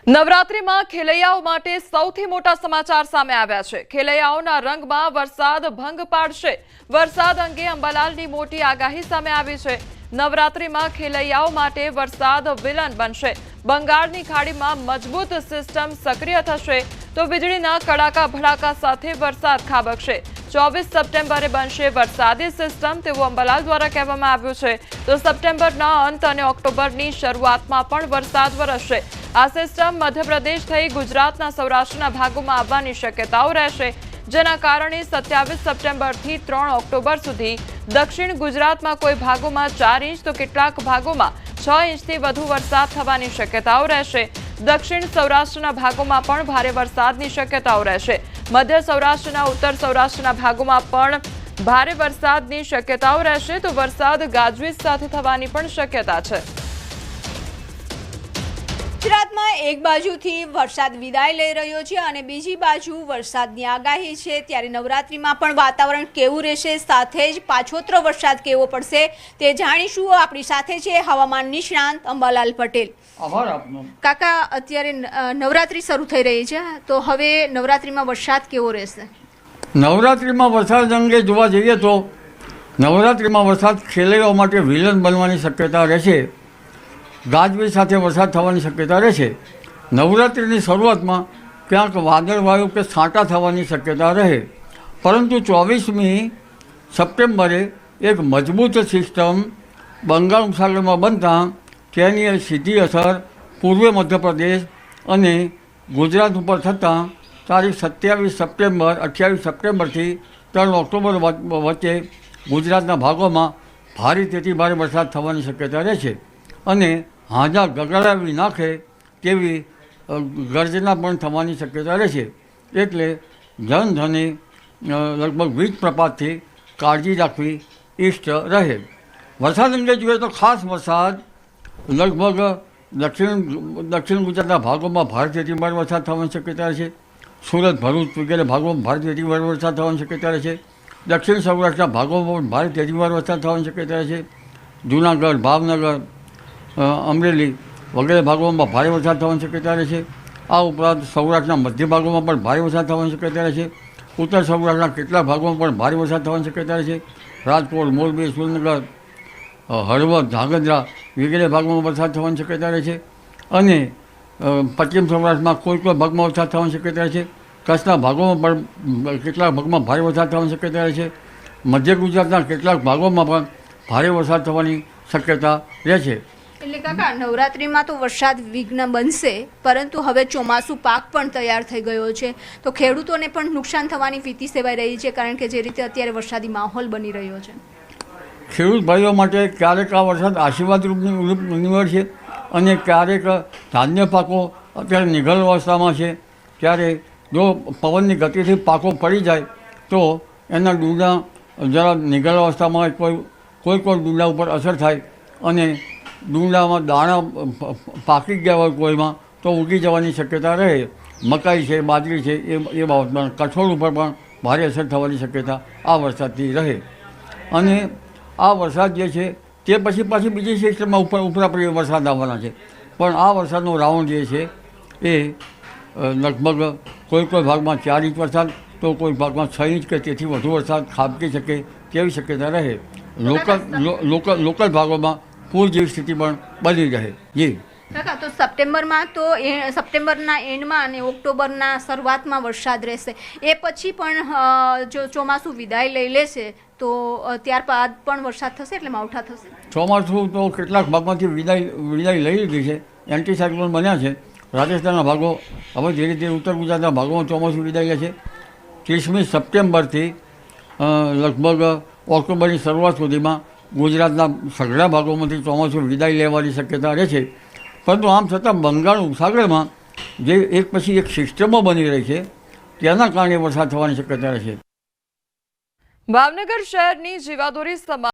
નવરાત્રીમાં ખેલૈયાઓ માટે સૌથી મોટા સમાચાર સામે આવ્યા છે। ખેલૈયાઓના રંગમાં વરસાદ ભંગ પાડશે। વરસાદ અંગે અંબાલાલની મોટી આગાહી સામે આવી છે। નવરાત્રીમાં ખેલૈયાઓ માટે વરસાદ વિલન બનશે। બંગાળની ખાડીમાં મજબૂત સિસ્ટમ સક્રિય થશે તો વીજળીના કડાકા ભડાકા સાથે વરસાદ ખાબકશે। 24 સપ્ટેમ્બરે બનશે વરસાદી સિસ્ટમ તેવું અંબાલાલ દ્વારા કહેવામાં આવ્યું છે। તો સપ્ટેમ્બરના અંત અને ઓક્ટોબરની શરૂઆતમાં પણ વરસાદ વરસશે। આ સિસ્ટમ મધ્યપ્રદેશ થઈ ગુજરાતના સૌરાષ્ટ્રના ભાગોમાં આવવાની શક્યતાઓ રહેશે, જેના કારણે 27 સપ્ટેમ્બરથી 3 ઓક્ટોબર સુધી દક્ષિણ ગુજરાતમાં કોઈ ભાગોમાં 4 ઇંચ તો કેટલાક ભાગોમાં 6 ઇંચથી વધુ વરસાદ થવાની શક્યતાઓ રહેશે। દક્ષિણ સૌરાષ્ટ્રના ભાગોમાં પણ ભારે વરસાદની શક્યતાઓ રહેશે। મધ્ય સૌરાષ્ટ્રના ઉત્તર સૌરાષ્ટ્રના ભાગોમાં પણ ભારે વરસાદની શક્યતાઓ રહેશે તો વરસાદ ગાજવીજ સાથે થવાની પણ શક્યતા છે। ગુજરાતમાં એક બાજુથી વરસાદ વિદાય લઈ રહ્યો છે અને બીજી બાજુ વરસાદની આગાહી છે, ત્યારે નવરાત્રીમાં પણ વાતાવરણ કેવું રહેશે, સાથે જ પાછોતરો વરસાદ કેવો પડશે તે જાણીશું। આપણી સાથે છે હવામાન નિષ્ણાંત અંબાલાલ પટેલ। આભાર આપનો। કાકા, અત્યારે નવરાત્રી શરૂ થઈ રહી છે, તો હવે નવરાત્રીમાં વરસાદ કેવો રહેશે? નવરાત્રિમાં વરસાદ અંગે જોવા જઈએ તો નવરાત્રિમાં વરસાદ ખેલૈયાઓ માટે વિલન બનવાની શક્યતા રહેશે। ગાજવીજ સાથે વરસાદ થવાની શક્યતા રહેશે। નવરાત્રિની શરૂઆતમાં ક્યાંક વાદળવાયુ કે છાંટા થવાની શક્યતા રહે, પરંતુ 24મી સપ્ટેમ્બરે એક મજબૂત સિસ્ટમ બંગાળ ઉપસાગરમાં બનતા તેની સીધી અસર પૂર્વ મધ્યપ્રદેશ અને ગુજરાત ઉપર થતાં તારીખ 27 સપ્ટેમ્બર 28 સપ્ટેમ્બરથી 3 ઓક્ટોબર વચ્ચે ગુજરાતના ભાગોમાં ભારેથી ભારે વરસાદ થવાની શક્યતા રહેશે અને હાજા ગગડાવી નાખે તેવી ગર્જના પણ થવાની શક્યતા રહેશે। એટલે જનધને લગભગ વીજ પ્રપાતથી કાળજી રાખવી ઇષ્ટ રહે। વરસાદ અંગે જોઈએ તો ખાસ વરસાદ લગભગ દક્ષિણ ગુજરાતના ભાગોમાં ભારેથી ભારે વરસાદ થવાની શક્યતા રહેશે। સુરત, ભરૂચ વગેરે ભાગોમાં ભારેથી ભારે વરસાદ થવાની શક્યતા રહેશે। દક્ષિણ સૌરાષ્ટ્રના ભાગોમાં પણ ભારેથી ભારે વરસાદ થવાની શક્યતા રહેશે। જૂનાગઢ, ભાવનગર, અમરેલી વગેરે ભાગોમાં ભારે વરસાદ થવાની શક્યતા રહેશે। આ ઉપરાંત સૌરાષ્ટ્રના મધ્ય ભાગોમાં પણ ભારે વરસાદ થવાની શક્યતા રહેશે। ઉત્તર સૌરાષ્ટ્રના કેટલાક ભાગોમાં પણ ભારે વરસાદ થવાની શક્યતા રહેશે। રાજકોટ, મોરબી, સુરેન્દ્રનગર, હળવદ, ધ્રાંગધ્રા વગેરે ભાગોમાં વરસાદ થવાની શક્યતા રહેશે અને પશ્ચિમ સૌરાષ્ટ્રમાં કોઈ ભાગમાં વરસાદ થવાની શક્યતા રહેશે। કચ્છના ભાગોમાં પણ કેટલાક ભાગમાં ભારે વરસાદ થવાની શક્યતા રહેશે। મધ્ય ગુજરાતના કેટલાક ભાગોમાં પણ ભારે વરસાદ થવાની શક્યતા રહેશે। એટલે કાકા, નવરાત્રીમાં તો વરસાદ વિઘ્ન બનશે, પરંતુ હવે ચોમાસું પાક પણ તૈયાર થઈ ગયો છે, તો ખેડૂતોને પણ નુકસાન થવાની ભીતિ સેવાઈ રહી છે, કારણ કે જે રીતે અત્યારે વરસાદી માહોલ બની રહ્યો છે। ખેડૂત ભાઈઓ માટે ક્યારેક આ વરસાદ આશીર્વાદરૂપ નીવડશે અને ક્યારેક ધાન્ય પાકો અત્યારે નિઘલ અવસ્થામાં છે, ત્યારે જો પવનની ગતિથી પાકો પડી જાય તો એના ડૂંડા જરા નિઘલ અવસ્થામાં કોઈ ડૂંડા ઉપર અસર થાય અને ડુંડામાં દાણા પાકી ગયા હોય કોઈમાં તો ઉગી જવાની શક્યતા રહે। મકાઈ છે, બાજરી છે, એ બાબતમાં કઠોળ ઉપર પણ ભારે અસર થવાની શક્યતા આ વરસાદથી રહે અને આ વરસાદ જે છે તે પછી પાછી બીજી સિસ્ટમમાં ઉપરાપરી વરસાદ આવવાના છે, પણ આ વરસાદનો રાઉન્ડ જે છે એ લગભગ કોઈ ભાગમાં 4 ઇંચ વરસાદ તો કોઈ ભાગમાં 6 ઇંચ કે તેથી વધુ વરસાદ ખાબકી શકે તેવી શક્યતા રહે। લોકલ ભાગોમાં પૂર જેવી સ્થિતિ પણ બની રહે। જી કાકા, તો સપ્ટેમ્બરમાં તો સપ્ટેમ્બરના એન્ડમાં અને ઓક્ટોબરના શરૂઆતમાં વરસાદ રહેશે, એ પછી પણ જો ચોમાસું વિદાય લઈ લેશે તો ત્યારબાદ પણ વરસાદ થશે, એટલે માવઠા થશે। ચોમાસું તો કેટલાક ભાગમાંથી વિદાય લઈ લીધી છે, એન્ટી સાયક્લોન બન્યા છે। રાજસ્થાનના ભાગો હવે ધીરે ધીરે ઉત્તર ગુજરાતના ભાગોમાં ચોમાસું વિદાય લે છે। 30મી સપ્ટેમ્બરથી લગભગ ઓક્ટોબરની શરૂઆત સુધીમાં ગુજરાતના સઘળા ભાગોમાંથી ચોમાસું વિદાય લેવાની શક્યતા રહે છે, પરંતુ આમ છતાં બંગાળ ઉપસાગરમાં જે એક પછી એક સિસ્ટમો બની રહી છે તેના કારણે વરસાદ થવાની શક્યતા રહેશે। ભાવનગર શહેરની જીવાદોરી